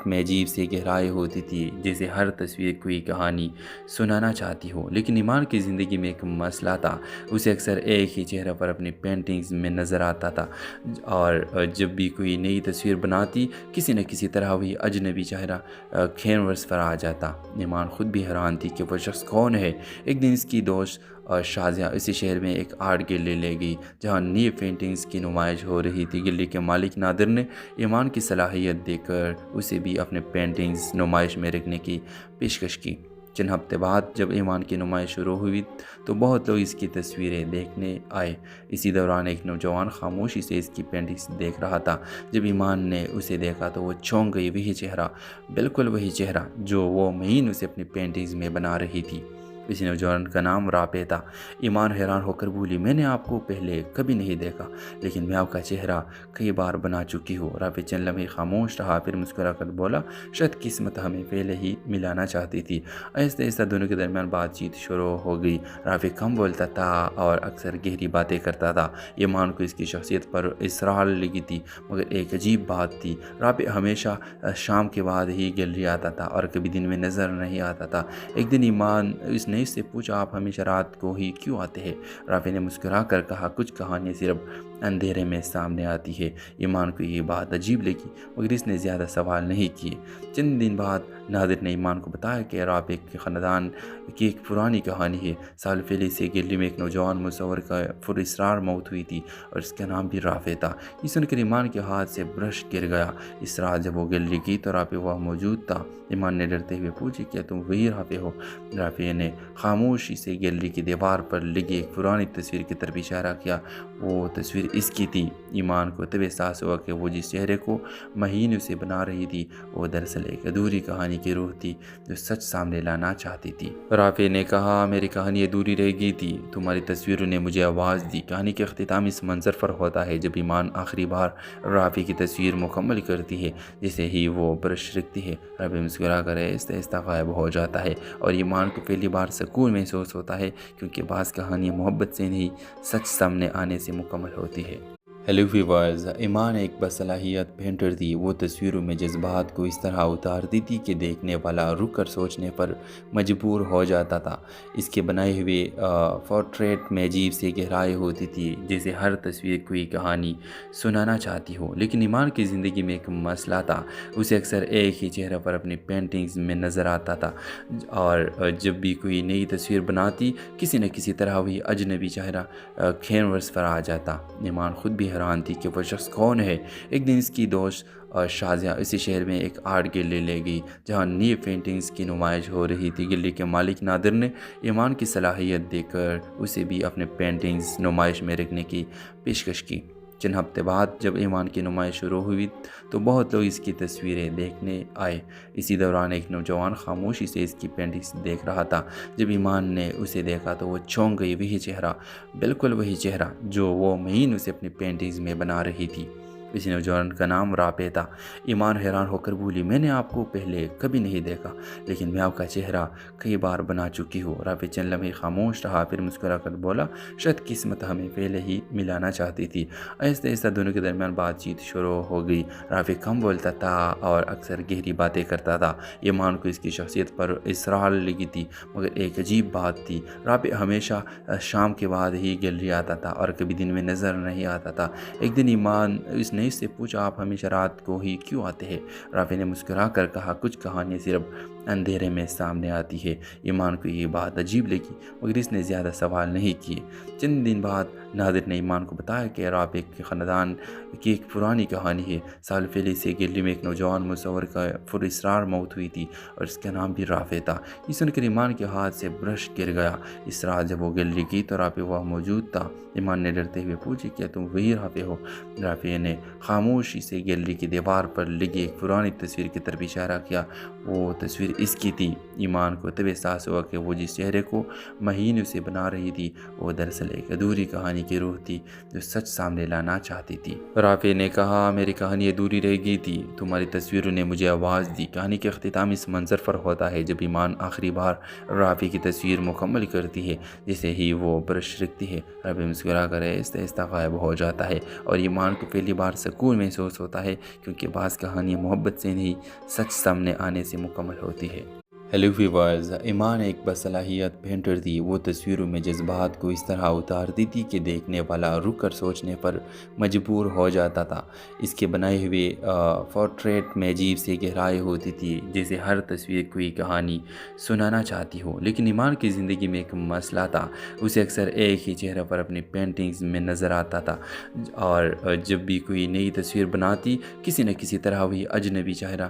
میں عجیب سی گہرائی ہوتی تھی، جیسے ہر تصویر کوئی کہانی سنانا چاہتی ہو۔ لیکن ایمان کی زندگی میں ایک مسئلہ تھا، اسے اکثر ایک ہی چہرہ پر اپنی پینٹنگز میں نظر آتا تھا، اور جب بھی کوئی نئی تصویر بناتی کسی نہ کسی طرح وہی اجنبی چہرہ کینوس پر آ جاتا۔ ایمان خود بھی حیران تھی کہ وہ شخص کون ہے۔ ایک دن اس کی دوست شازیہ اسی شہر میں ایک آرٹ گیلری لے گئی جہاں نئی پینٹنگز کی نمائش ہو رہی تھی۔ گیلری کے مالک نادر نے ایمان کی صلاحیت دیکھ کر اسے بھی اپنے پینٹنگز نمائش میں رکھنے کی پیشکش کی۔ چند ہفتے بعد جب ایمان کی نمائش شروع ہوئی تو بہت لوگ اس کی تصویریں دیکھنے آئے۔ اسی دوران ایک نوجوان خاموشی سے اس کی پینٹنگز دیکھ رہا تھا۔ جب ایمان نے اسے دیکھا تو وہ چونک گئی۔ وہی چہرہ، بالکل وہی چہرہ جو وہ مہینوں سے اپنی پینٹنگز میں بنا رہی تھی۔ اس نوجوان کا نام رافع تھا۔ ایمان حیران ہو کر بولی، میں نے آپ کو پہلے کبھی نہیں دیکھا، لیکن میں آپ کا چہرہ کئی بار بنا چکی ہوں۔ رافع چند لمحے خاموش رہا، پھر مسکرا کر بولا، شاید قسمت ہمیں پہلے ہی ملانا چاہتی تھی۔ آہستہ آہستہ دونوں کے درمیان بات چیت شروع ہو گئی۔ رافع کم بولتا تھا اور اکثر گہری باتیں کرتا تھا۔ ایمان کو اس کی شخصیت پر اسرار لگی تھی، مگر ایک عجیب بات تھی، رافع ہمیشہ شام کے بعد ہی گیلری آتا تھا اور کبھی دن میں نظر نہیں آتا تھا۔ ایک دن ایمان اس نے اس سے پوچھا، آپ ہمیشہ رات کو ہی کیوں آتے ہیں؟ رافع نے مسکرا کر کہا، کچھ کہانیاں صرف اندھیرے میں سامنے آتی ہے۔ ایمان کو یہ بات عجیب لگی، مگر اس نے زیادہ سوال نہیں کیے۔ چند دن بعد نادر نے ایمان کو بتایا کہ رافع کے خاندان کی ایک پرانی کہانی ہے۔ سال پہلے سے گیلری میں ایک نوجوان مصور کا پراسرار موت ہوئی تھی اور اس کا نام بھی رافع تھا۔ یہ سن کر ایمان کے ہاتھ سے برش گر گیا۔ اس رات جب وہ گیلری گئی تو رافع وہاں موجود تھا۔ ایمان نے ڈرتے ہوئے پوچھا، کیا تم وہی رافع ہو؟ رافع نے خاموشی سے گیلری کی دیوار پر لگی ایک پرانی تصویر کی طرف اشارہ کیا۔ وہ تصویر اس کی تھی۔ ایمان کو تب احساس ہوا کہ وہ جس چہرے کو مہینوں سے بنا رہی تھی وہ دراصل ایک ادھوری کہانی کی روح تھی جو سچ سامنے لانا چاہتی تھی۔ رافع نے کہا، میری کہانی ادھوری رہ گئی تھی، تمہاری تصویروں نے مجھے آواز دی۔ کہانی کے اختتام اس منظر پر ہوتا ہے جب ایمان آخری بار رافع کی تصویر مکمل کرتی ہے۔ جیسے ہی وہ برش رکھتی ہے، رافع مسکرا کر آہستہ آہستہ غائب ہو جاتا ہے اور ایمان کو پہلی بار سکون محسوس ہوتا ہے، کیونکہ بعض کہانیاں محبت سے نہیں، سچ سامنے آنے سے مکمل ہوتی ہے۔ ہیلو ویورز، ایمان ایک باصلاحیت پینٹر تھی۔ وہ تصویروں میں جذبات کو اس طرح اتارتی تھی کہ دیکھنے والا رک کر سوچنے پر مجبور ہو جاتا تھا۔ اس کے بنائے ہوئے پورٹریٹ میں عجیب سی گہرائی ہوتی تھی، جیسے ہر تصویر کوئی کہانی سنانا چاہتی ہو۔ لیکن ایمان کی زندگی میں ایک مسئلہ تھا، اسے اکثر ایک ہی چہرہ پر اپنی پینٹنگز میں نظر آتا تھا، اور جب بھی کوئی نئی تصویر بناتی کسی نہ کسی طرح وہی اجنبی چہرہ کینوس پر آ جاتا۔ ایمان خود بھی حیران تھی کہ وہ شخص کون ہے۔ ایک دن اس کی دوست شازیہ اسی شہر میں ایک آرٹ گیلری لے گئی جہاں نئی پینٹنگز کی نمائش ہو رہی تھی۔ گیلری کے مالک نادر نے ایمان کی صلاحیت دیکھ کر اسے بھی اپنے پینٹنگز نمائش میں رکھنے کی پیشکش کی۔ چند ہفتے بعد جب ایمان کی نمائش شروع ہوئی تو بہت لوگ اس کی تصویریں دیکھنے آئے۔ اسی دوران ایک نوجوان خاموشی سے اس کی پینٹنگز دیکھ رہا تھا۔ جب ایمان نے اسے دیکھا تو وہ چونک گئی۔ وہی چہرہ، بالکل وہی چہرہ جو وہ مہینوں سے اپنی پینٹنگز میں بنا رہی تھی۔ اس نوجوان کا نام رافع تھا۔ ایمان حیران ہو کر بولی، میں نے آپ کو پہلے کبھی نہیں دیکھا، لیکن میں آپ کا چہرہ کئی بار بنا چکی ہوں۔ رافع چند لمحے خاموش رہا، پھر مسکرا کر بولا، شاید قسمت ہمیں پہلے ہی ملانا چاہتی تھی۔ آہستہ آہستہ دونوں کے درمیان بات چیت شروع ہو گئی۔ رافع کم بولتا تھا اور اکثر گہری باتیں کرتا تھا۔ ایمان کو اس کی شخصیت پر اسرار لگی تھی، مگر ایک عجیب بات تھی، رافع ہمیشہ شام کے بعد ہی گیلری آتا تھا اور کبھی دن میں نظر نہیں آتا تھا۔ ایک دن ایمان اس نے اس سے پوچھا، آپ ہمیشہ رات کو ہی کیوں آتے ہیں؟ رافع نے مسکرا کر کہا، کچھ کہانیاں صرف اندھیرے میں سامنے آتی ہے۔ ایمان کو یہ بات عجیب لگی، مگر اس نے زیادہ سوال نہیں کیے۔ چند دن بعد نادر نے ایمان کو بتایا کہ رافع کے خاندان کی ایک پرانی کہانی ہے۔ سال پہلے سے گیلری میں ایک نوجوان مصور کا پراسرار موت ہوئی تھی اور اس کا نام بھی رافع تھا۔ یہ سن کر ایمان کے ہاتھ سے برش گر گیا۔ اس رات جب وہ گیلری گئی تو رافع وہاں موجود تھا۔ ایمان نے ڈرتے ہوئے پوچھا، کیا تم وہی رافع ہو؟ رافع نے خاموشی سے گیلری کی دیوار پر لگی ایک پرانی تصویر کی طرف اشارہ کیا۔ وہ تصویر اس کی تھی۔ ایمان کو تب احساس ہوا کہ وہ جس چہرے کو مہینوں سے بنا رہی تھی وہ دراصل ایک ادھوری کہانی کی روح تھی جو سچ سامنے لانا چاہتی تھی۔ رافع نے کہا، میری کہانی ادھوری رہ گئی تھی، تمہاری تصویروں نے مجھے آواز دی۔ کہانی کے اختتام اس منظر پر ہوتا ہے جب ایمان آخری بار رافع کی تصویر مکمل کرتی ہے۔ جیسے ہی وہ برش رکھتی ہے، رافع مسکرا کر آہستہ آہستہ غائب ہو جاتا ہے اور ایمان کو پہلی بار سکون محسوس ہوتا ہے، کیونکہ بعض کہانیاں محبت سے نہیں سچ سامنے آنے سے مکمل ہوتی ہے۔ ہیلو ویورز، ایمان ایک باصلاحیت پینٹر تھی۔ وہ تصویروں میں جذبات کو اس طرح اتارتی تھی کہ دیکھنے والا رک کر سوچنے پر مجبور ہو جاتا تھا۔ اس کے بنائے ہوئے پورٹریٹ میں عجیب سی گہرائی ہوتی تھی، جیسے ہر تصویر کوئی کہانی سنانا چاہتی ہو۔ لیکن ایمان کی زندگی میں ایک مسئلہ تھا، اسے اکثر ایک ہی چہرہ پر اپنی پینٹنگز میں نظر آتا تھا، اور جب بھی کوئی نئی تصویر بناتی کسی نہ کسی طرح وہی اجنبی چہرہ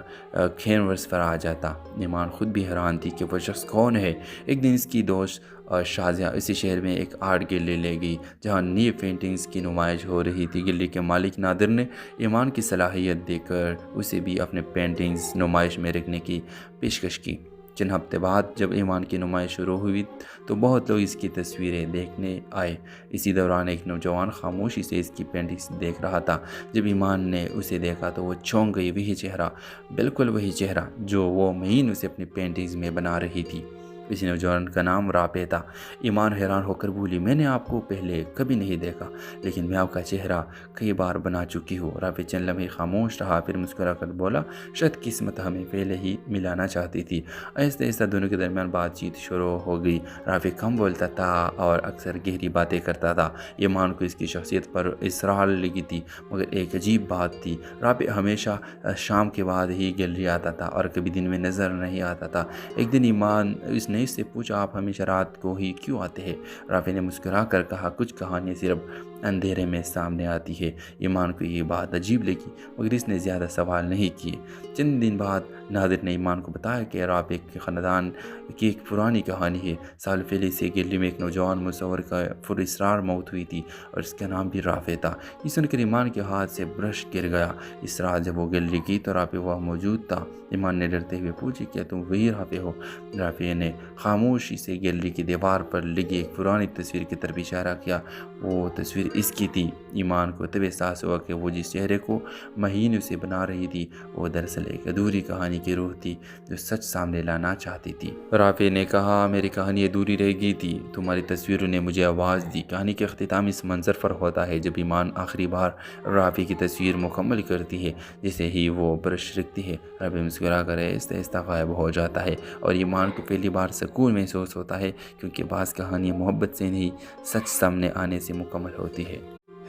کینوس پر آ جاتا۔ ایمان خود بھی حیران تھی کہ وہ شخص کون ہے۔ ایک دن اس کی دوست شازیہ اسی شہر میں ایک آرٹ گیلری لے گئی جہاں نئی پینٹنگز کی نمائش ہو رہی تھی۔ گیلری کے مالک نادر نے ایمان کی صلاحیت دیکھ کر اسے بھی اپنے پینٹنگز نمائش میں رکھنے کی پیشکش کی۔ چند ہفتے بعد جب ایمان کی نمائش شروع ہوئی تو بہت لوگ اس کی تصویریں دیکھنے آئے۔ اسی دوران ایک نوجوان خاموشی سے اس کی پینٹنگز دیکھ رہا تھا۔ جب ایمان نے اسے دیکھا تو وہ چونک گئی۔ وہی چہرہ، بالکل وہی چہرہ جو وہ مہینوں سے اپنی پینٹنگز میں بنا رہی تھی۔ اس نوجوان کا نام رافع تھا۔ ایمان حیران ہو کر بولی، میں نے آپ کو پہلے کبھی نہیں دیکھا، لیکن میں آپ کا چہرہ کئی بار بنا چکی ہوں۔ رافع چند لمحے خاموش رہا، پھر مسکرا کر بولا، شاید قسمت ہمیں پہلے ہی ملانا چاہتی تھی۔ آہستہ آہستہ دونوں کے درمیان بات چیت شروع ہو گئی۔ رافع کم بولتا تھا اور اکثر گہری باتیں کرتا تھا۔ ایمان کو اس کی شخصیت پر اسرار لگی تھی، مگر ایک عجیب بات تھی، رافع ہمیشہ شام کے بعد ہی گیلری آتا تھا اور کبھی دن میں نظر نہیں آتا تھا۔ ایک دن ایمان اس نے اس سے پوچھا، آپ ہمیشہ رات کو ہی کیوں آتے ہیں؟ رافع نے مسکرا کر کہا، کچھ کہانیاں صرف اندھیرے میں سامنے آتی ہے۔ ایمان کو یہ بات عجیب لگی، مگر اس نے زیادہ سوال نہیں کیے۔ چند دن بعد نادر نے ایمان کو بتایا کہ رافع کے خاندان کی ایک پرانی کہانی ہے۔ سال پہلے سے گیلری میں ایک نوجوان مصور کا پراسرار موت ہوئی تھی اور اس کا نام بھی رافع تھا۔ یہ سن کر ایمان کے ہاتھ سے برش گر گیا۔ اس رات جب وہ گیلری گئی تو رافع وہاں موجود تھا۔ ایمان نے ڈرتے ہوئے پوچھی، کیا تم وہی رافع ہو؟ رافع نے خاموشی سے گیلری کی دیوار پر لگی ایک پرانی تصویر کی طرف اشارہ کیا۔ وہ تصویر اس کی تھی۔ ایمان کو تب احساس ہوا کہ وہ جس چہرے کو مہینوں سے بنا رہی تھی وہ دراصل ایک ادھوری کہانی کی روح تھی جو سچ سامنے لانا چاہتی تھی۔ رافع نے کہا، میری کہانی ادھوری رہ گئی تھی، تمہاری تصویروں نے مجھے آواز دی۔ کہانی کے اختتام اس منظر پر ہوتا ہے جب ایمان آخری بار رافع کی تصویر مکمل کرتی ہے۔ جیسے ہی وہ برش رکھتی ہے، رافع مسکرا کر آہستہ آہستہ غائب ہو جاتا ہے اور ایمان کو پہلی بار سکون محسوس ہوتا ہے، کیونکہ بعض کہانیاں محبت سے نہیں سچ سامنے آنے سے مکمل ہوتی ہے۔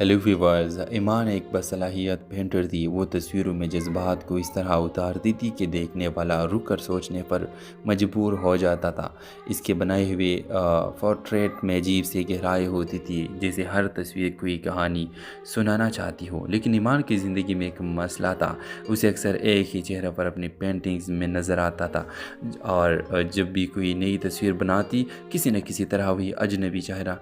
ہیلو ویورز، ایمان ایک باصلاحیت پینٹر تھی۔ وہ تصویروں میں جذبات کو اس طرح اتارتی تھی کہ دیکھنے والا رک کر سوچنے پر مجبور ہو جاتا تھا۔ اس کے بنائے ہوئے پورٹریٹ میں عجیب سی گہرائی ہوتی تھی، جیسے ہر تصویر کوئی کہانی سنانا چاہتی ہو۔ لیکن ایمان کی زندگی میں ایک مسئلہ تھا، اسے اکثر ایک ہی چہرہ پر اپنی پینٹنگز میں نظر آتا تھا، اور جب بھی کوئی نئی تصویر بناتی کسی نہ کسی طرح وہی اجنبی چہرہ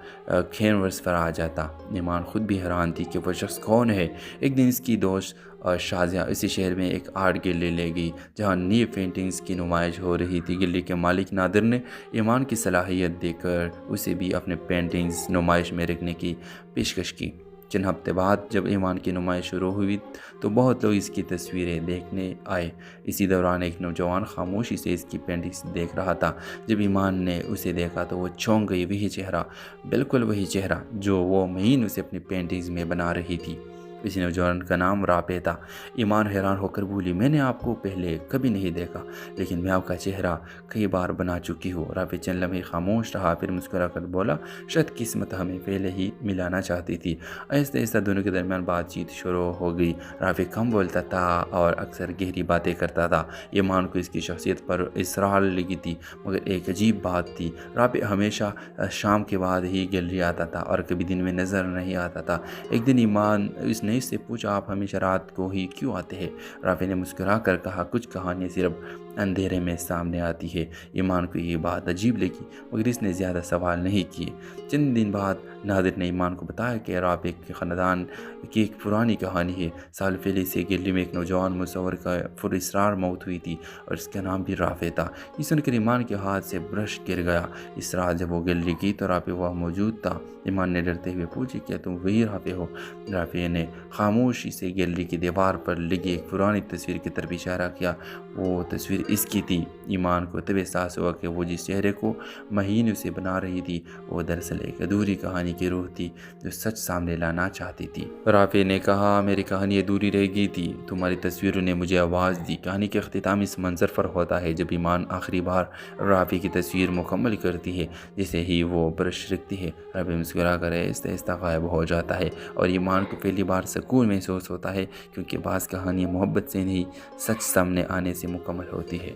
کینوس پر آ جاتا۔ ایمان خود بھی حیران تھی کہ وہ شخص کون ہے۔ ایک دن اس کی دوست شازیہ اسی شہر میں ایک آرٹ گیلری لے گئی جہاں نئی پینٹنگز کی نمائش ہو رہی تھی۔ گیلری کے مالک نادر نے ایمان کی صلاحیت دیکھ کر اسے بھی اپنے پینٹنگز نمائش میں رکھنے کی پیشکش کی۔ چند ہفتے بعد جب ایمان کی نمائش شروع ہوئی تو بہت لوگ اس کی تصویریں دیکھنے آئے۔ اسی دوران ایک نوجوان خاموشی سے اس کی پینٹنگز دیکھ رہا تھا۔ جب ایمان نے اسے دیکھا تو وہ چونک گئی۔ وہی چہرہ، بالکل وہی چہرہ جو وہ مہینوں سے اپنی پینٹنگز میں بنا رہی تھی۔ اس نوجوان کا نام رافع تھا۔ ایمان حیران ہو کر بولی، میں نے آپ کو پہلے کبھی نہیں دیکھا، لیکن میں آپ کا چہرہ کئی بار بنا چکی ہوں۔ رافع چند لمحے خاموش رہا، پھر مسکرا کر بولا، شاید قسمت ہمیں پہلے ہی ملانا چاہتی تھی۔ آہستہ آہستہ دونوں کے درمیان بات چیت شروع ہو گئی۔ رافع کم بولتا تھا اور اکثر گہری باتیں کرتا تھا۔ ایمان کو اس کی شخصیت پر اسرار لگی تھی، مگر ایک عجیب بات تھی، رافع ہمیشہ شام کے بعد ہی گیلری آتا تھا اور کبھی دن میں نظر نہیں آتا تھا۔ ایک دن ایمان اس نے اس سے پوچھا آپ ہمیشہ رات کو ہی کیوں آتے ہیں؟ رافع نے مسکرا کر کہا کچھ کہانیاں صرف اندھیرے میں سامنے آتی ہے۔ ایمان کو یہ بات عجیب لگی مگر اس نے زیادہ سوال نہیں کیے۔ چند دن بعد نادر نے ایمان کو بتایا کہ رافع کے خاندان کی ایک پرانی کہانی ہے۔ سال پہلے سے گلی میں ایک نوجوان مصور کا پراسرار موت ہوئی تھی اور اس کا نام بھی رافع تھا۔ یہ سن کر ایمان کے ہاتھ سے برش گر گیا۔ اس رات جب وہ گلی گئی تو رافع وہاں موجود تھا۔ ایمان نے ڈرتے ہوئے پوچھا کیا تم وہی رافع ہو؟ رافع نے خاموشی سے گلی کی دیوار پر لگی ایک پرانی تصویر کی طرف اشارہ کیا۔ وہ تصویر اس کی تھی۔ ایمان کو تب احساس ہوا کہ وہ جس چہرے کو مہینوں سے بنا رہی تھی وہ دراصل ایک ادھوری کہانی کی روح تھی جو سچ سامنے لانا چاہتی تھی۔ رافع نے کہا میری کہانی ادھوری رہ گئی تھی، تمہاری تصویروں نے مجھے آواز دی۔ کہانی کے اختتام اس منظر پر ہوتا ہے جب ایمان آخری بار رافع کی تصویر مکمل کرتی ہے۔ جیسے ہی وہ برش رکھتی ہے رافع مسکرا کر آہستہ آہستہ غائب ہو جاتا ہے اور ایمان کو پہلی بار سکون محسوس ہوتا ہے کیونکہ بعض کہانیاں محبت سے نہیں سچ سامنے آنے سے مکمل ہوتی ہے۔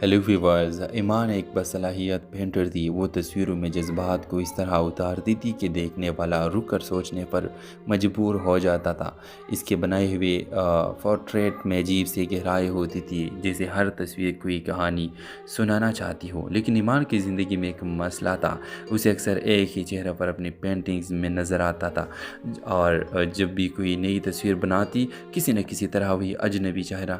ہیلو ویورز، ایمان ایک باصلاحیت پینٹر تھی۔ وہ تصویروں میں جذبات کو اس طرح اتارتی تھی کہ دیکھنے والا رک کر سوچنے پر مجبور ہو جاتا تھا۔ اس کے بنائے ہوئے پورٹریٹ میں عجیب سی گہرائی ہوتی تھی جیسے ہر تصویر کوئی کہانی سنانا چاہتی ہو۔ لیکن ایمان کی زندگی میں ایک مسئلہ تھا، اسے اکثر ایک ہی چہرہ پر اپنی پینٹنگز میں نظر آتا تھا اور جب بھی کوئی نئی تصویر بناتی کسی نہ کسی طرح وہی اجنبی چہرہ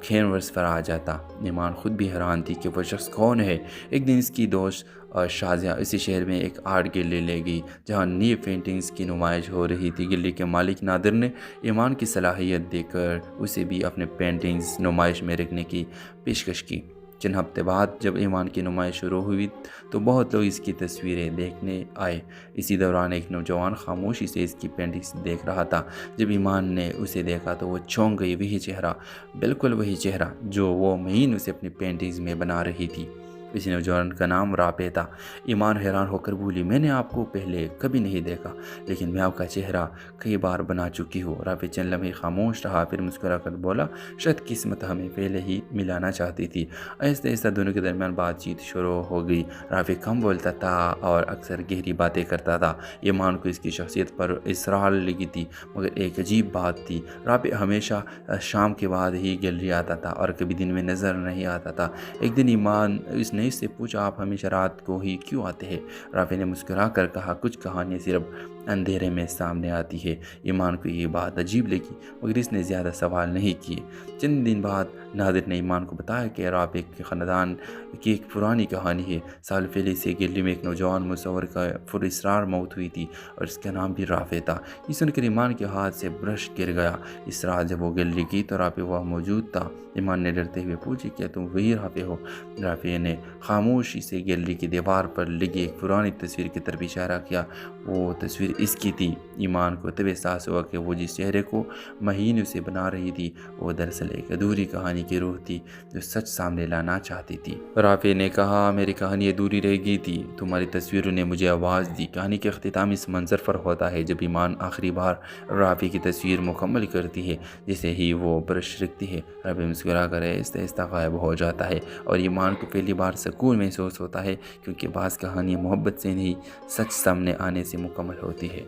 کینوس پر آ جاتا۔ ایمان خود بھی حیران تھی کہ وہ شخص کون ہے۔ ایک دن اس کی دوست شازیہ اسی شہر میں ایک آرٹ گیلری لے گئی جہاں نئی پینٹنگز کی نمائش ہو رہی تھی۔ گیلری کے مالک نادر نے ایمان کی صلاحیت دیکھ کر اسے بھی اپنے پینٹنگز نمائش میں رکھنے کی پیشکش کی۔ چند ہفتے بعد جب ایمان کی نمائش شروع ہوئی تو بہت لوگ اس کی تصویریں دیکھنے آئے۔ اسی دوران ایک نوجوان خاموشی سے اس کی پینٹنگز دیکھ رہا تھا۔ جب ایمان نے اسے دیکھا تو وہ چونک گئی۔ وہی چہرہ، بالکل وہی چہرہ جو وہ مہینوں سے اپنی پینٹنگز میں بنا رہی تھی۔ اس نوجوان کا نام رافع تھا۔ ایمان حیران ہو کر بولی میں نے آپ کو پہلے کبھی نہیں دیکھا لیکن میں آپ کا چہرہ کئی بار بنا چکی ہوں۔ رافع چند لمحے خاموش رہا پھر مسکرا کر بولا شاید قسمت ہمیں پہلے ہی ملانا چاہتی تھی۔ آہستہ آہستہ دونوں کے درمیان بات چیت شروع ہو گئی۔ رافع کم بولتا تھا اور اکثر گہری باتیں کرتا تھا۔ ایمان کو اس کی شخصیت پر اسرار لگی تھی مگر ایک عجیب بات تھی، رافع ہمیشہ شام کے بعد ہی گیلری آتا تھا اور کبھی دن میں نظر نہیں آتا تھا۔ ایک دن ایمان اس نے اس سے پوچھا آپ ہمیشہ رات کو ہی کیوں آتے ہیں؟ رافع نے مسکرا کر کہا کچھ کہانیاں صرف اندھیرے میں سامنے آتی ہے۔ ایمان کو یہ بات عجیب لگی مگر اس نے زیادہ سوال نہیں کیے۔ چند دن بعد نادر نے ایمان کو بتایا کہ رافع کے خاندان کی ایک پرانی کہانی ہے۔ سال پہلے سے گلی میں ایک نوجوان مصور کا پراسرار موت ہوئی تھی اور اس کا نام بھی رافع تھا۔ یہ سن کر ایمان کے ہاتھ سے برش گر گیا۔ اس رات جب وہ گلی گئی تو رافع وہاں موجود تھا۔ ایمان نے ڈرتے ہوئے پوچھا کیا تم وہی رافع ہو؟ رافع نے خاموشی سے گیلری کی دیوار پر لگی ایک پرانی تصویر کی طرف اشارہ کیا۔ وہ تصویر اس کی تھی۔ ایمان کو تب احساس ہوا کہ وہ جس چہرے کو مہینوں سے بنا رہی تھی وہ دراصل ایک ادھوری کہانی کی روح تھی جو سچ سامنے لانا چاہتی تھی۔ رافع نے کہا میری کہانی ادھوری رہ گئی تھی، تمہاری تصویروں نے مجھے آواز دی۔ کہانی کے اختتام اس منظر پر ہوتا ہے جب ایمان آخری بار رافع کی تصویر مکمل کرتی ہے۔ جیسے ہی وہ برش رکھتی ہے رافع مسکرا کر آہستہ آہستہ غائب ہو جاتا ہے اور ایمان کو پہلی بار سکون محسوس ہوتا ہے کیونکہ بعض کہانیاں محبت سے نہیں سچ سامنے آنے سے مکمل ہوتی ہے۔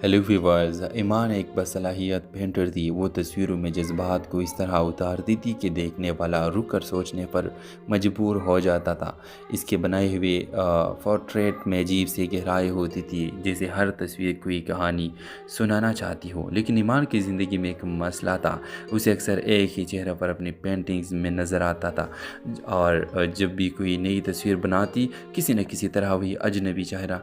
ہیلو ویورز، ایمان ایک باصلاحیت پینٹر تھی۔ وہ تصویروں میں جذبات کو اس طرح اتارتی تھی کہ دیکھنے والا رک کر سوچنے پر مجبور ہو جاتا تھا۔ اس کے بنائے ہوئے پورٹریٹ میں عجیب سی گہرائی ہوتی تھی جیسے ہر تصویر کوئی کہانی سنانا چاہتی ہو۔ لیکن ایمان کی زندگی میں ایک مسئلہ تھا، اسے اکثر ایک ہی چہرہ پر اپنی پینٹنگز میں نظر آتا تھا اور جب بھی کوئی نئی تصویر بناتی کسی نہ کسی طرح وہی اجنبی چہرہ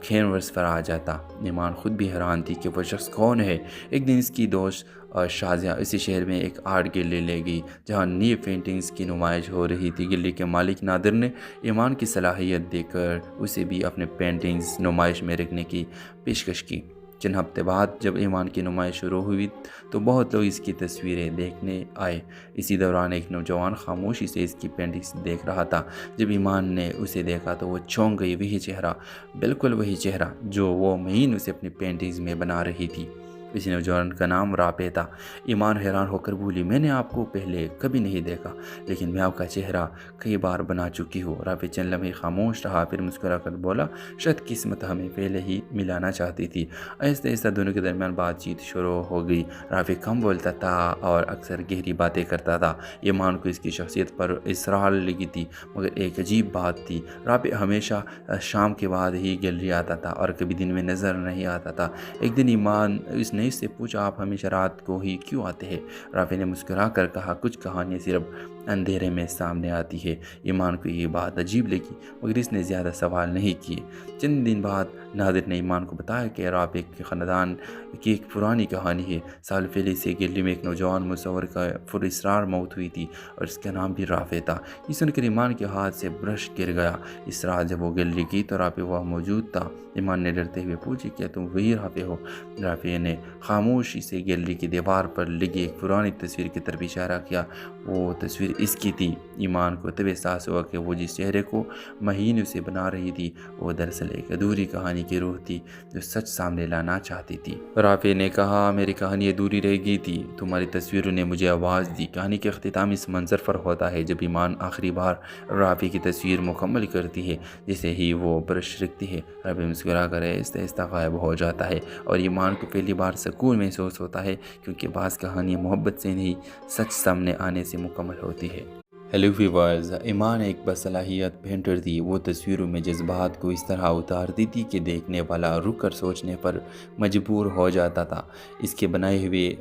کینوس پر آ جاتا۔ ایمان خود بھی حیران تھی کہ وہ شخص کون ہے۔ ایک دن اس کی دوست شازیہ اسی شہر میں ایک آرٹ گیلری لے گئی جہاں نئی پینٹنگز کی نمائش ہو رہی تھی۔ گیلری کے مالک نادر نے ایمان کی صلاحیت دیکھ کر اسے بھی اپنے پینٹنگز نمائش میں رکھنے کی پیشکش کی۔ چند ہفتے بعد جب ایمان کی نمائش شروع ہوئی تو بہت لوگ اس کی تصویریں دیکھنے آئے۔ اسی دوران ایک نوجوان خاموشی سے اس کی پینٹنگز دیکھ رہا تھا۔ جب ایمان نے اسے دیکھا تو وہ چونک گئی۔ وہی چہرہ، بالکل وہی چہرہ جو وہ مہینوں سے اپنی پینٹنگز میں بنا رہی تھی۔ اس نوجوان کا نام رافع تھا۔ ایمان حیران ہو کر بولی، میں نے آپ کو پہلے کبھی نہیں دیکھا، لیکن میں آپ کا چہرہ کئی بار بنا چکی ہوں۔ رافع چند لمحے خاموش رہا، پھر مسکرا کر بولا، شاید قسمت ہمیں پہلے ہی ملانا چاہتی تھی۔ آہستہ آہستہ دونوں کے درمیان بات چیت شروع ہو گئی۔ رافع کم بولتا تھا اور اکثر گہری باتیں کرتا تھا۔ ایمان کو اس کی شخصیت پر اسرار لگی تھی، مگر ایک عجیب بات تھی، رافع ہمیشہ شام کے بعد ہی گیلری آتا تھا اور کبھی دن میں نظر نہیں آتا تھا۔ ایک دن ایمان اس نے اس سے پوچھا، آپ ہمیشہ رات کو ہی کیوں آتے ہیں؟ رافع نے مسکرا کر کہا، کچھ کہانیاں صرف اندھیرے میں سامنے آتی ہے۔ ایمان کو یہ بات عجیب لگی، مگر اس نے زیادہ سوال نہیں کیے۔ چند دن بعد نادر نے ایمان کو بتایا کہ رافع کے خاندان کی ایک پرانی کہانی ہے۔ سال پہلے سے گیلری میں ایک نوجوان مصور کا پراسرار موت ہوئی تھی اور اس کا نام بھی رافع تھا۔ یہ سن کر ایمان کے ہاتھ سے برش گر گیا۔ اس رات جب وہ گیلری کی تو رافع وہاں موجود تھا۔ ایمان نے ڈرتے ہوئے پوچھی، کیا تم وہی رافع ہو؟ رافع نے خاموشی سے گیلری کی دیوار پر لگی ایک پرانی تصویر کی طرف اشارہ کیا۔ وہ تصویر اس کی تھی۔ ایمان کو تب احساس ہوا کہ وہ جس چہرے کو مہینوں سے بنا رہی تھی وہ دراصل ایک ادھوری کہانی کی روح تھی جو سچ سامنے لانا چاہتی تھی۔ رافع نے کہا، میری کہانی ادھوری رہ گئی تھی، تمہاری تصویروں نے مجھے آواز دی۔ کہانی کے اختتام اس منظر پر ہوتا ہے جب ایمان آخری بار رافع کی تصویر مکمل کرتی ہے۔ جیسے ہی وہ برش رکھتی ہے، رافع مسکرا کر آہستہ آہستہ غائب ہو جاتا ہے اور ایمان کو پہلی بار سکون محسوس ہوتا ہے، کیونکہ بعض کہانیاں محبت سے نہیں، سچ سامنے آنے سے مکمل ہوتی ہے۔ ہیلو ویورز، ایمان ایک باصلاحیت پینٹر تھی۔ وہ تصویروں میں جذبات کو اس طرح اتارتی تھی کہ دیکھنے والا رک کر سوچنے پر مجبور ہو جاتا تھا۔ اس کے بنائے ہوئے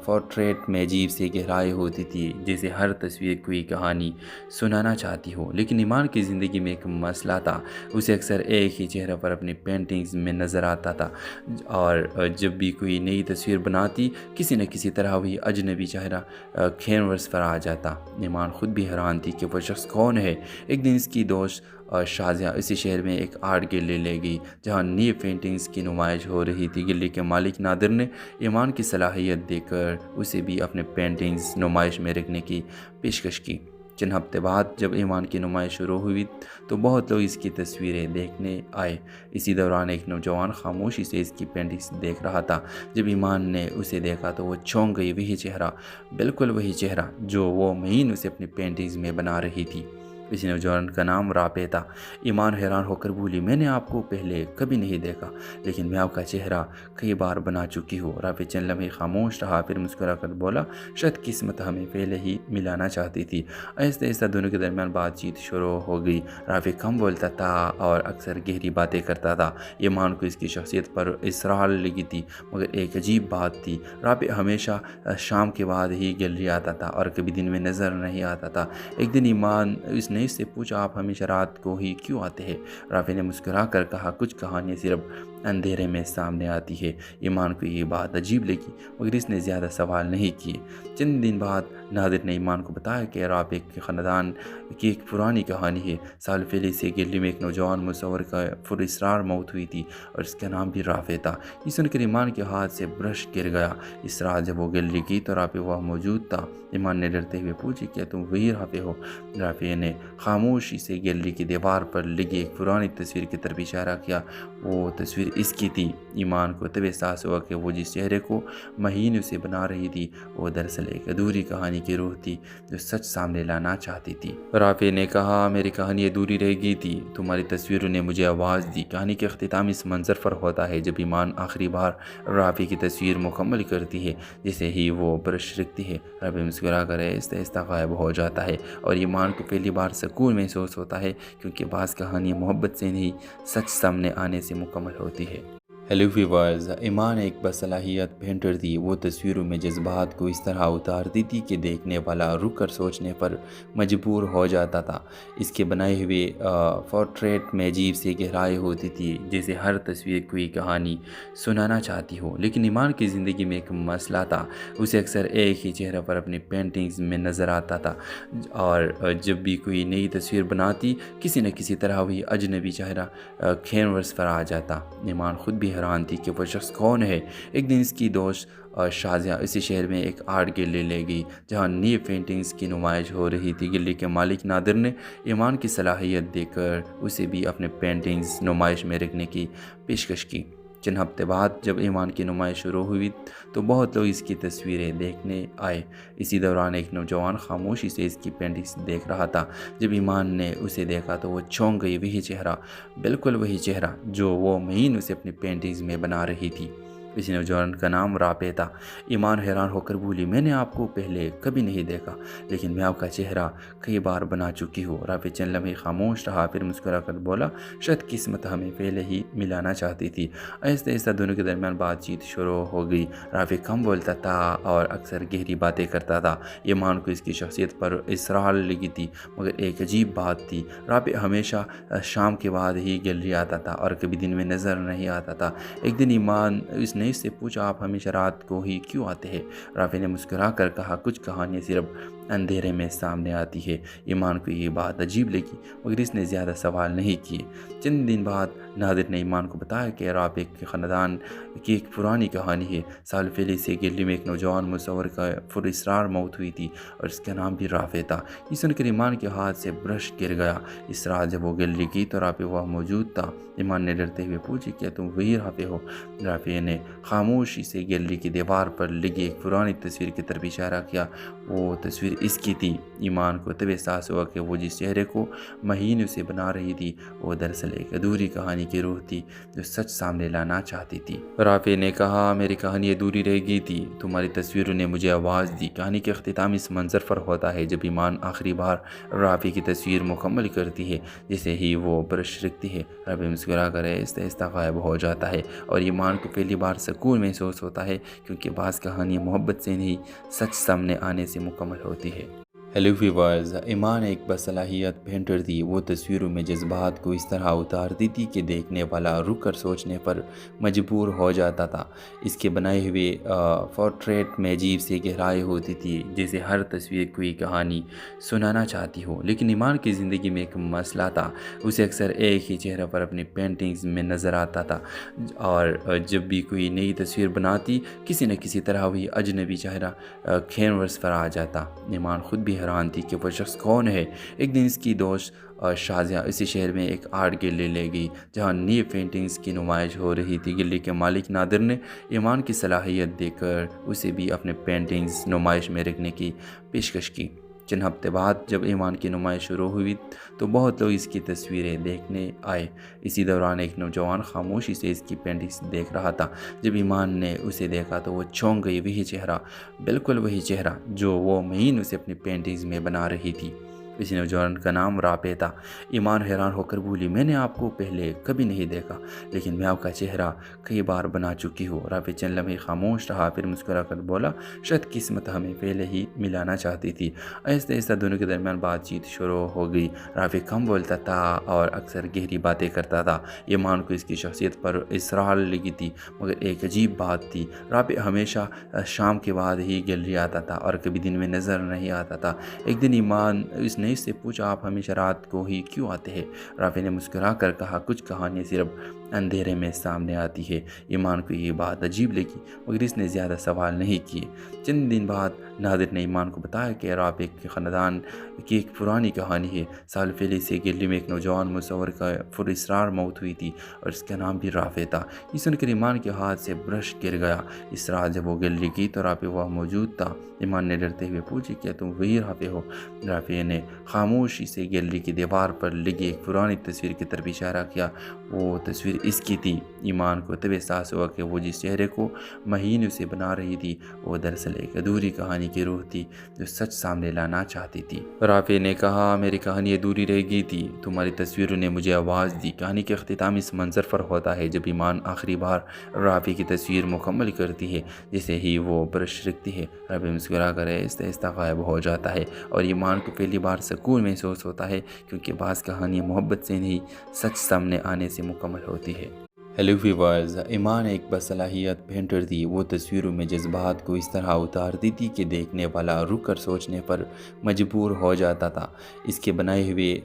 پورٹریٹ میں عجیب سی گہرائی ہوتی تھی، جیسے ہر تصویر کوئی کہانی سنانا چاہتی ہو۔ لیکن ایمان کی زندگی میں ایک مسئلہ تھا، اسے اکثر ایک ہی چہرہ پر اپنی پینٹنگز میں نظر آتا تھا، اور جب بھی کوئی نئی تصویر بناتی کسی نہ کسی طرح وہی اجنبی چہرہ کینوس پر آ جاتا۔ ایمان خود بھی حیران تھی کہ وہ شخص کون ہے۔ ایک دن اس کی دوست شازیہ اسی شہر میں ایک آرٹ گیلری لے گئی جہاں نئی پینٹنگز کی نمائش ہو رہی تھی۔ گیلری کے مالک نادر نے ایمان کی صلاحیت دیکھ کر اسے بھی اپنے پینٹنگز نمائش میں رکھنے کی پیشکش کی۔ چند ہفتے بعد جب ایمان کی نمائش شروع ہوئی تو بہت لوگ اس کی تصویریں دیکھنے آئے۔ اسی دوران ایک نوجوان خاموشی سے اس کی پینٹنگز دیکھ رہا تھا۔ جب ایمان نے اسے دیکھا تو وہ چونک گئی۔ وہی چہرہ، بالکل وہی چہرہ جو وہ مہینوں سے اپنی پینٹنگز میں بنا رہی تھی۔ اس نوجوان کا نام رافع تھا۔ ایمان حیران ہو کر بولی، میں نے آپ کو پہلے کبھی نہیں دیکھا، لیکن میں آپ کا چہرہ کئی بار بنا چکی ہوں۔ رافع چند لمحے خاموش رہا، پھر مسکرا کر بولا، شاید قسمت ہمیں پہلے ہی ملانا چاہتی تھی۔ آہستہ آہستہ دونوں کے درمیان بات چیت شروع ہو گئی۔ رافع کم بولتا تھا اور اکثر گہری باتیں کرتا تھا۔ ایمان کو اس کی شخصیت پر اسرار لگی تھی، مگر ایک عجیب بات تھی، رافع ہمیشہ شام کے بعد ہی گیلری آتا تھا اور کبھی دن میں نظر نہیں آتا تھا۔ ایک دن ایمان اس نے اس سے پوچھا، آپ ہمیشہ رات کو ہی کیوں آتے ہیں؟ رافع نے مسکرا کر کہا، کچھ کہانیاں صرف اندھیرے میں سامنے آتی ہے۔ ایمان کو یہ بات عجیب لگی، مگر اس نے زیادہ سوال نہیں کیے۔ چند دن بعد نادر نے ایمان کو بتایا کہ رافع کے خاندان کی ایک پرانی کہانی ہے۔ سال پہلے سے گیلری میں ایک نوجوان مصور کا پراسرار موت ہوئی تھی اور اس کا نام بھی رافع تھا۔ یہ سن کر ایمان کے ہاتھ سے برش گر گیا۔ اس رات جب وہ گیلری کی تو رافع وہاں موجود تھا۔ ایمان نے ڈرتے ہوئے پوچھی، کیا تم وہی رافع ہو؟ رافع نے خاموشی سے گیلری کی دیوار پر لگی ایک پرانی تصویر کی طرف اشارہ کیا۔ وہ تصویر اس کی تھی۔ ایمان کو تب احساس ہوا کہ وہ جس چہرے کو مہینوں سے بنا رہی تھی وہ دراصل ایک ادھوری کہانی کی روح تھی جو سچ سامنے لانا چاہتی تھی۔ رافع نے کہا، میری کہانی ادھوری رہ گئی تھی، تمہاری تصویروں نے مجھے آواز دی۔ کہانی کے اختتام اس منظر پر ہوتا ہے جب ایمان آخری بار رافع کی تصویر مکمل کرتی ہے۔ جیسے ہی وہ برش رکھتی ہے، رافع مسکرا کر آہستہ آہستہ غائب ہو جاتا ہے اور ایمان کو پہلی بار سکون محسوس ہوتا ہے، کیونکہ بعض کہانیاں محبت سے نہیں، سچ سامنے آنے سے مکمل ہوتی ہے۔ ہیلو ویورز، ایمان ایک باصلاحیت پینٹر تھی۔ وہ تصویروں میں جذبات کو اس طرح اتارتی تھی کہ دیکھنے والا رک کر سوچنے پر مجبور ہو جاتا تھا۔ اس کے بنائے ہوئے پورٹریٹ میں عجیب سی گہرائی ہوتی تھی، جیسے ہر تصویر کوئی کہانی سنانا چاہتی ہو۔ لیکن ایمان کی زندگی میں ایک مسئلہ تھا، اسے اکثر ایک ہی چہرہ پر اپنی پینٹنگز میں نظر آتا تھا، اور جب بھی کوئی نئی تصویر بناتی کسی نہ کسی طرح وہی اجنبی چہرہ کینوس پر آ جاتا۔ ایمان خود بھی حیران تھی کہ وہ شخص کون ہے۔ ایک دن اس کی دوست شازیہ اسی شہر میں ایک آرٹ گیلری لے گئی جہاں نئی پینٹنگز کی نمائش ہو رہی تھی۔ گیلری کے مالک نادر نے ایمان کی صلاحیت دیکھ کر اسے بھی اپنے پینٹنگز نمائش میں رکھنے کی پیشکش کی۔ چند ہفتے بعد جب ایمان کی نمائش شروع ہوئی تو بہت لوگ اس کی تصویریں دیکھنے آئے۔ اسی دوران ایک نوجوان خاموشی سے اس کی پینٹنگز دیکھ رہا تھا۔ جب ایمان نے اسے دیکھا تو وہ چونک گئی۔ وہی چہرہ، بالکل وہی چہرہ جو وہ مہین اسے اپنی پینٹنگز میں بنا رہی تھی۔ اس نوجوان کا نام رافع تھا۔ ایمان حیران ہو کر بولی، میں نے آپ کو پہلے کبھی نہیں دیکھا، لیکن میں آپ کا چہرہ کئی بار بنا چکی ہوں۔ رافع چند لمحے خاموش رہا، پھر مسکرا کر بولا، شاید قسمت ہمیں پہلے ہی ملانا چاہتی تھی۔ آہستہ آہستہ دونوں کے درمیان بات چیت شروع ہو گئی۔ رافع کم بولتا تھا اور اکثر گہری باتیں کرتا تھا۔ ایمان کو اس کی شخصیت پر اسرار لگی تھی، مگر ایک عجیب بات تھی، رافع ہمیشہ شام کے بعد ہی گیلری آتا تھا اور کبھی دن میں نظر نہیں آتا تھا۔ ایک دن ایمان اس نے اس سے پوچھا، آپ ہمیشہ رات کو ہی کیوں آتے ہیں؟ رافع نے مسکرا کر کہا، کچھ کہانیاں صرف اندھیرے میں سامنے آتی ہے۔ ایمان کو یہ بات عجیب لگی، مگر اس نے زیادہ سوال نہیں کیے۔ چند دن بعد نادر نے ایمان کو بتایا کہ رافع کے خاندان کی ایک پرانی کہانی ہے۔ سال پہلے سے گیلری میں ایک نوجوان مصور کا پراسرار موت ہوئی تھی اور اس کا نام بھی رافع تھا۔ یہ سن کر ایمان کے ہاتھ سے برش گر گیا۔ اس رات جب وہ گیلری کی تو رافع وہاں موجود تھا۔ ایمان نے ڈرتے ہوئے پوچھا، کیا تم وہی رافع ہو؟ رافع نے خاموشی سے گیلری کی دیوار پر لگی ایک پرانی تصویر کی طرف اشارہ کیا۔ وہ تصویر اس کی تھی۔ ایمان کو تب احساس ہوا کہ وہ جس چہرے کو مہین اسے بنا رہی تھی وہ دراصل ایک ادھوری کہانی کی روح تھی جو سچ سامنے لانا چاہتی تھی۔ رافع نے کہا، میری کہانی ادھوری رہ گئی تھی، تمہاری تصویروں نے مجھے آواز دی۔ کہانی کے اختتام اس منظر پر ہوتا ہے جب ایمان آخری بار رافع کی تصویر مکمل کرتی ہے۔ جیسے ہی وہ برش رکھتی ہے، رافع مسکرا کر آہستہ آہستہ غائب ہو جاتا ہے اور ایمان کو پہلی بار سکون محسوس ہوتا ہے، کیونکہ بعض کہانیاں محبت سے نہیں، سچ سامنے آنے سے مکمل ہوتی ہے۔ ہیلو ویورز، ایمان ایک باصلاحیت پینٹر تھی۔ وہ تصویروں میں جذبات کو اس طرح اتارتی تھی کہ دیکھنے والا رک کر سوچنے پر مجبور ہو جاتا تھا۔ اس کے بنائے ہوئے پورٹریٹ میں عجیب سی گہرائی ہوتی تھی، جیسے ہر تصویر کوئی کہانی سنانا چاہتی ہو۔ لیکن ایمان کی زندگی میں ایک مسئلہ تھا، اسے اکثر ایک ہی چہرہ پر اپنی پینٹنگز میں نظر آتا تھا، اور جب بھی کوئی نئی تصویر بناتی کسی نہ کسی طرح وہی اجنبی چہرہ کینوس پر آ جاتا۔ ایمان خود بھی حیران تھی کہ وہ شخص کون ہے۔ ایک دن اس کی دوست شازیہ اسی شہر میں ایک آرٹ گیلری لے گئی جہاں نئی پینٹنگز کی نمائش ہو رہی تھی۔ گیلری کے مالک نادر نے ایمان کی صلاحیت دیکھ کر اسے بھی اپنے پینٹنگز نمائش میں رکھنے کی پیشکش کی۔ چند ہفتے بعد جب ایمان کی نمائش شروع ہوئی تو بہت لوگ اس کی تصویریں دیکھنے آئے۔ اسی دوران ایک نوجوان خاموشی سے اس کی پینٹنگز دیکھ رہا تھا۔ جب ایمان نے اسے دیکھا تو وہ چونک گئی۔ وہی چہرہ، بالکل وہی چہرہ جو وہ مہین اسے اپنی پینٹنگز میں بنا رہی تھی۔ اس نوجوان کا نام رافع تھا۔ ایمان حیران ہو کر بولی، میں نے آپ کو پہلے کبھی نہیں دیکھا، لیکن میں آپ کا چہرہ کئی بار بنا چکی ہوں۔ رافع چند لمحے خاموش رہا، پھر مسکرا کر بولا، شاید قسمت ہمیں پہلے ہی ملانا چاہتی تھی۔ آہستہ آہستہ دونوں کے درمیان بات چیت شروع ہو گئی۔ رافع کم بولتا تھا اور اکثر گہری باتیں کرتا تھا۔ ایمان کو اس کی شخصیت پر اسرار لگی تھی، مگر ایک عجیب بات تھی، رافع ہمیشہ شام کے بعد ہی گیلری آتا تھا اور کبھی دن میں نظر نہیں آتا تھا۔ ایک دن ایمان اس نے اس سے پوچھا، آپ ہمیشہ رات کو ہی کیوں آتے ہیں؟ رافع نے مسکرا کر کہا، کچھ کہانیاں صرف اندھیرے میں سامنے آتی ہے۔ ایمان کو یہ بات عجیب لگی، مگر اس نے زیادہ سوال نہیں کیے۔ چند دن بعد نادر نے ایمان کو بتایا کہ رافع کے خاندان کی ایک پرانی کہانی ہے۔ سال پہلے سے گیلری میں ایک نوجوان مصور کا پراسرار موت ہوئی تھی اور اس کا نام بھی رافع تھا۔ یہ سن کر ایمان کے ہاتھ سے برش گر گیا۔ اس رات جب وہ گیلری کی تو رافع وہاں موجود تھا۔ ایمان نے ڈرتے ہوئے پوچھا، کیا تم وہی رافع ہو؟ رافع نے خاموشی سے گیلری کی دیوار پر لگی ایک پرانی تصویر کی طرف اشارہ کیا۔ وہ تصویر اس کی تھی۔ ایمان کو تب احساس ہوا کہ وہ جس چہرے کو مہین اسے بنا رہی تھی وہ دراصل ایک ادھوری کہانی کی روح تھی جو سچ سامنے لانا چاہتی تھی۔ رافع نے کہا، میری کہانی ادھوری رہ گئی تھی، تمہاری تصویروں نے مجھے آواز دی۔ کہانی کے اختتام اس منظر پر ہوتا ہے جب ایمان آخری بار رافع کی تصویر مکمل کرتی ہے۔ جیسے ہی وہ برش رکھتی ہے، رافع مسکرا کر آہستہ آہستہ غائب ہو جاتا ہے اور ایمان کو پہلی بار سکون محسوس ہوتا ہے، کیونکہ بعض کہانیاں محبت سے نہیں، سچ سامنے آنے سے مکمل ہوتی ہے۔ ہیلو ویورز، ایمان ایک باصلاحیت پینٹر تھی۔ وہ تصویروں میں جذبات کو اس طرح اتارتی تھی کہ دیکھنے والا رک کر سوچنے پر مجبور ہو جاتا تھا۔ اس کے بنائے ہوئے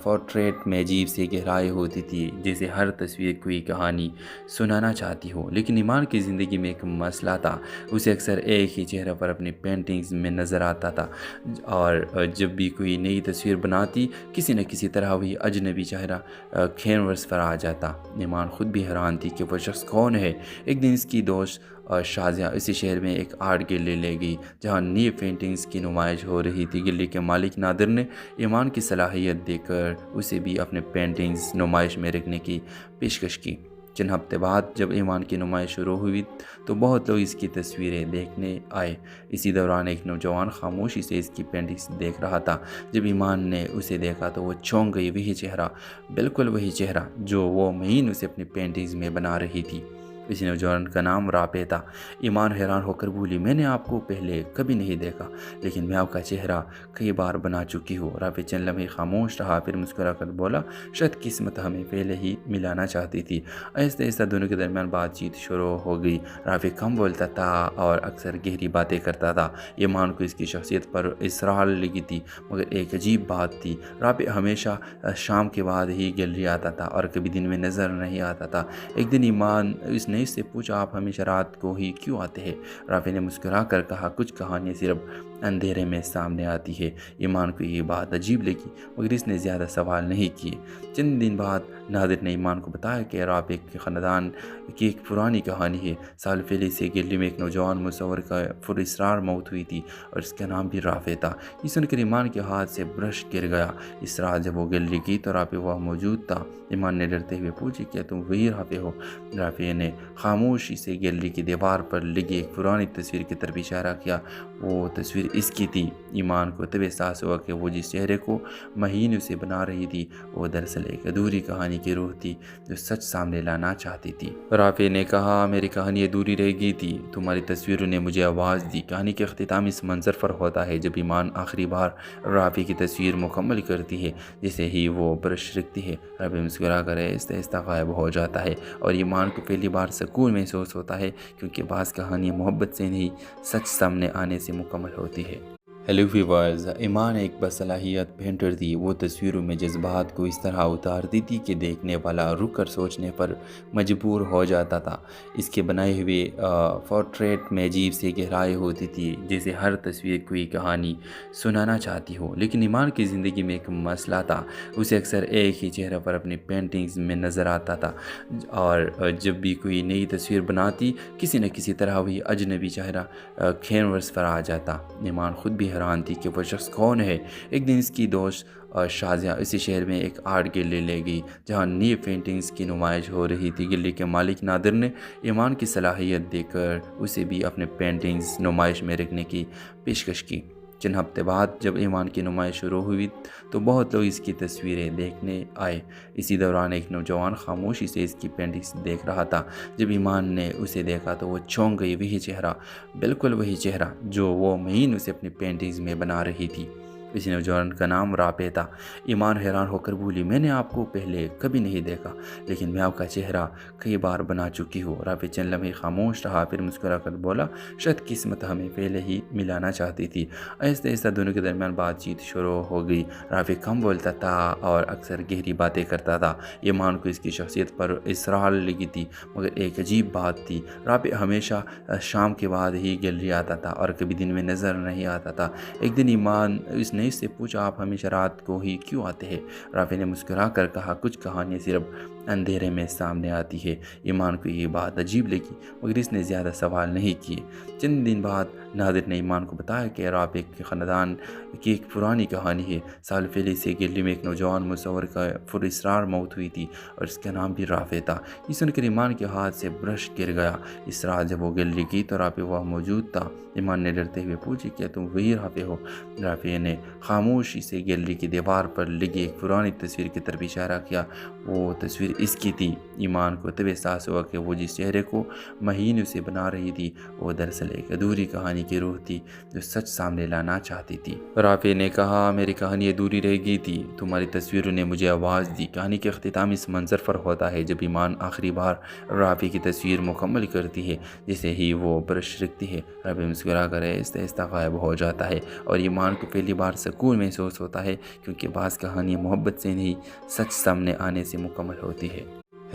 پورٹریٹ میں عجیب سی گہرائی ہوتی تھی، جیسے ہر تصویر کوئی کہانی سنانا چاہتی ہو۔ لیکن ایمان کی زندگی میں ایک مسئلہ تھا، اسے اکثر ایک ہی چہرہ پر اپنی پینٹنگز میں نظر آتا تھا، اور جب بھی کوئی نئی تصویر بناتی کسی نہ کسی طرح وہی اجنبی چہرہ کینوس پر آ جاتا۔ ایمان خود بھی حیران تھی کہ وہ شخص کون ہے۔ ایک دن اس کی دوست شازیہ اسی شہر میں ایک آرٹ گیلری لے گئی جہاں نئی پینٹنگز کی نمائش ہو رہی تھی۔ گیلری کے مالک نادر نے ایمان کی صلاحیت دیکھ کر اسے بھی اپنے پینٹنگز نمائش میں رکھنے کی پیشکش کی۔ چند ہفتے بعد جب ایمان کی نمائش شروع ہوئی تو بہت لوگ اس کی تصویریں دیکھنے آئے۔ اسی دوران ایک نوجوان خاموشی سے اس کی پینٹنگز دیکھ رہا تھا۔ جب ایمان نے اسے دیکھا تو وہ چونک گئی۔ وہی چہرہ، بالکل وہی چہرہ جو وہ مہین اسے اپنی پینٹنگز میں بنا رہی تھی۔ اس نوجوان کا نام رافع تھا۔ ایمان حیران ہو کر بولی، میں نے آپ کو پہلے کبھی نہیں دیکھا، لیکن میں آپ کا چہرہ کئی بار بنا چکی ہوں۔ رافع چند لمحے خاموش رہا، پھر مسکرا کر بولا، شاید قسمت ہمیں پہلے ہی ملانا چاہتی تھی۔ آہستہ آہستہ دونوں کے درمیان بات چیت شروع ہو گئی۔ رافع کم بولتا تھا اور اکثر گہری باتیں کرتا تھا۔ ایمان کو اس کی شخصیت پر اسرار لگی تھی، مگر ایک عجیب بات تھی، رافع ہمیشہ شام کے بعد ہی گیلری آتا تھا اور کبھی دن میں نظر نہیں آتا تھا۔ ایک دن ایمان اس نے اس سے پوچھا، آپ ہمیشہ رات کو ہی کیوں آتے ہیں؟ رافع نے مسکرا کر کہا، کچھ کہانیاں صرف اندھیرے میں سامنے آتی ہے۔ ایمان کو یہ بات عجیب لگی، مگر اس نے زیادہ سوال نہیں کیے۔ چند دن بعد نادر نے ایمان کو بتایا کہ رافع کے خاندان کی ایک پرانی کہانی ہے۔ سال پہلے سے گیلری میں ایک نوجوان مصور کا پراسرار موت ہوئی تھی اور اس کا نام بھی رافع تھا۔ یہ سن کر ایمان کے ہاتھ سے برش گر گیا۔ اس رات جب وہ گیلری کی تو رافع وہاں موجود تھا۔ ایمان نے ڈرتے ہوئے پوچھا، کیا تم وہی رافع ہو؟ رافع نے خاموشی سے گیلری کی دیوار پر لگی ایک پرانی تصویر کی طرف اشارہ کیا۔ وہ تصویر اس کی تھی۔ ایمان کو تب احساس ہوا کہ وہ جس چہرے کو مہین اسے بنا رہی تھی وہ دراصل ایک ادھوری کہانی کی روح تھی جو سچ سامنے لانا چاہتی تھی۔ رافع نے کہا، میری کہانی ادھوری رہ گئی تھی، تمہاری تصویروں نے مجھے آواز دی۔ کہانی کے اختتام اس منظر پر ہوتا ہے جب ایمان آخری بار رافع کی تصویر مکمل کرتی ہے۔ جیسے ہی وہ برش رکھتی ہے، رافع مسکرا کر آہستہ آہستہ غائب ہو جاتا ہے اور ایمان کو پہلی بار سکون محسوس ہوتا ہے، کیونکہ بعض کہانیاں محبت سے نہیں، سچ سامنے آنے سے مکمل ہوتی ہے۔ ہیلو ویورز، ایمان ایک باصلاحیت پینٹر تھی۔ وہ تصویروں میں جذبات کو اس طرح اتارتی تھی کہ دیکھنے والا رک کر سوچنے پر مجبور ہو جاتا تھا۔ اس کے بنائے ہوئے پورٹریٹ میں عجیب سی گہرائی ہوتی تھی، جیسے ہر تصویر کوئی کہانی سنانا چاہتی ہو۔ لیکن ایمان کی زندگی میں ایک مسئلہ تھا، اسے اکثر ایک ہی چہرہ پر اپنی پینٹنگز میں نظر آتا تھا، اور جب بھی کوئی نئی تصویر بناتی کسی نہ کسی طرح وہی اجنبی چہرہ کینوس پر آ جاتا۔ ایمان خود بھی حیران تھی کہ وہ شخص کون ہے۔ ایک دن اس کی دوست شازیہ اسی شہر میں ایک آرٹ گیلری لے گئی جہاں نئی پینٹنگز کی نمائش ہو رہی تھی۔ گیلری کے مالک نادر نے ایمان کی صلاحیت دیکھ کر اسے بھی اپنے پینٹنگز نمائش میں رکھنے کی پیشکش کی۔ چند ہفتے بعد جب ایمان کی نمائش شروع ہوئی تو بہت لوگ اس کی تصویریں دیکھنے آئے۔ اسی دوران ایک نوجوان خاموشی سے اس کی پینٹنگز دیکھ رہا تھا۔ جب ایمان نے اسے دیکھا تو وہ چونک گئی۔ وہی چہرہ، بالکل وہی چہرہ جو وہ مہین اسے اپنی پینٹنگز میں بنا رہی تھی۔ اس نوجوان کا نام رافع تھا۔ ایمان حیران ہو کر بولی، میں نے آپ کو پہلے کبھی نہیں دیکھا، لیکن میں آپ کا چہرہ کئی بار بنا چکی ہوں۔ رافع چند لمحے خاموش رہا، پھر مسکرا کر بولا، شاید قسمت ہمیں پہلے ہی ملانا چاہتی تھی۔ آہستہ آہستہ دونوں کے درمیان بات چیت شروع ہو گئی۔ رافع کم بولتا تھا اور اکثر گہری باتیں کرتا تھا۔ ایمان کو اس کی شخصیت پر اسرار لگی تھی، مگر ایک عجیب بات تھی، رافع ہمیشہ شام کے بعد ہی گیلری آتا تھا اور کبھی دن میں نظر نہیں آتا تھا۔ ایک دن ایمان اس نے اس سے پوچھا، آپ ہمیشہ رات کو ہی کیوں آتے ہیں؟ رافع نے مسکرا کر کہا، کچھ کہانیاں صرف اندھیرے میں سامنے آتی ہے۔ ایمان کو یہ بات عجیب لگی، مگر اس نے زیادہ سوال نہیں کیے۔ چند دن بعد نادر نے ایمان کو بتایا کہ رافع کے خاندان کی ایک پرانی کہانی ہے۔ سال پہلے سے گیلری میں ایک نوجوان مصور کا پراسرار موت ہوئی تھی اور اس کا نام بھی رافع تھا۔ یہ سن کر ایمان کے ہاتھ سے برش گر گیا۔ اس رات جب وہ گیلری کی تو رافع وہاں موجود تھا۔ ایمان نے ڈرتے ہوئے پوچھا، کیا تم وہی رافع ہو؟ رافع نے خاموشی سے گیلری کی دیوار پر لگی ایک پرانی تصویر کی طرف اشارہ کیا۔ وہ تصویر اس کی تھی۔ ایمان کو تب احساس ہوا کہ وہ جس چہرے کو مہین اسے بنا رہی تھی وہ دراصل ایک ادھوری کہانی کی روح تھی جو سچ سامنے لانا چاہتی تھی۔ رافع نے کہا، میری کہانی ادھوری رہ گئی تھی، تمہاری تصویروں نے مجھے آواز دی۔ کہانی کے اختتام اس منظر پر ہوتا ہے جب ایمان آخری بار رافع کی تصویر مکمل کرتی ہے۔ جیسے ہی وہ برش رکھتی ہے، رافع مسکرا کر آہستہ آہستہ غائب ہو جاتا ہے اور ایمان کو پہلی بار سکون محسوس ہوتا ہے، کیونکہ بعض کہانیاں محبت سے نہیں، سچ سامنے آنے سے مکمل ہوتی ہے۔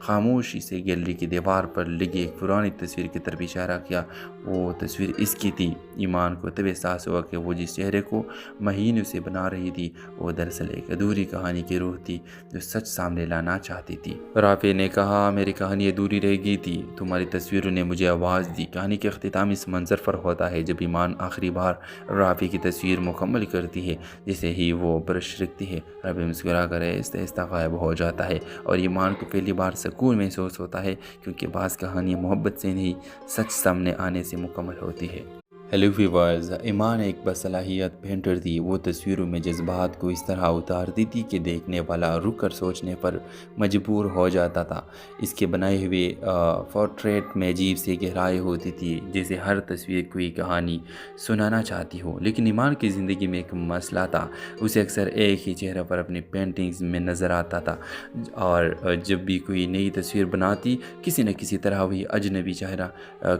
خاموشی سے گیلری کی دیوار پر لگی ایک پرانی تصویر کی طرف اشارہ کیا۔ وہ تصویر اس کی تھی۔ ایمان کو تب احساس ہوا کہ وہ جس چہرے کو مہینوں سے بنا رہی تھی وہ دراصل ایک ادھوری کہانی کی روح تھی جو سچ سامنے لانا چاہتی تھی۔ رافع نے کہا، میری کہانی ادھوری رہ گئی تھی، تمہاری تصویروں نے مجھے آواز دی۔ کہانی کے اختتام اس منظر پر ہوتا ہے جب ایمان آخری بار رافع کی تصویر مکمل کرتی ہے۔ جیسے ہی وہ برش رکھتی ہے، رافع مسکرا کر آہستہ آہستہ غائب ہو جاتا ہے اور ایمان کو پہلی بار سکون محسوس ہوتا ہے، کیونکہ بعض کہانیاں محبت سے نہیں سچ سامنے آنے سے مکمل ہوتی ہے۔ ہیلو ویورز، ایمان ایک باصلاحیت پینٹر تھی۔ وہ تصویروں میں جذبات کو اس طرح اتارتی تھی کہ دیکھنے والا رک کر سوچنے پر مجبور ہو جاتا تھا۔ اس کے بنائے ہوئے پورٹریٹ میں عجیب سی گہرائی ہوتی تھی، جیسے ہر تصویر کوئی کہانی سنانا چاہتی ہو۔ لیکن ایمان کی زندگی میں ایک مسئلہ تھا، اسے اکثر ایک ہی چہرہ پر اپنی پینٹنگز میں نظر آتا تھا، اور جب بھی کوئی نئی تصویر بناتی کسی نہ کسی طرح وہی اجنبی چہرہ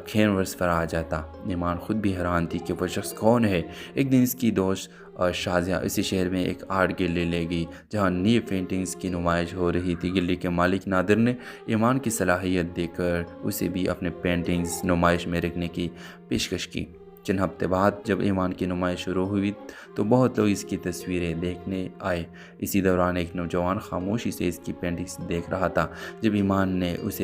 کینوس پر آ جاتا۔ ایمان خود بھی حیران تھی کہ وہ شخص کون ہے۔ ایک دن اس کی دوست شازیہ اسی شہر میں ایک آرٹ گیلری لے گئی جہاں نئی پینٹنگز کی نمائش ہو رہی تھی۔ گیلری کے مالک نادر نے ایمان کی صلاحیت دیکھ کر اسے بھی اپنے پینٹنگز نمائش میں رکھنے کی پیشکش کی۔ چند ہفتے بعد جب ایمان کی نمائش شروع ہوئی تو بہت لوگ اس کی تصویریں دیکھنے آئے۔ اسی دوران ایک نوجوان خاموشی سے اس کی پینٹنگز دیکھ رہا تھا۔ جب ایمان نے اسے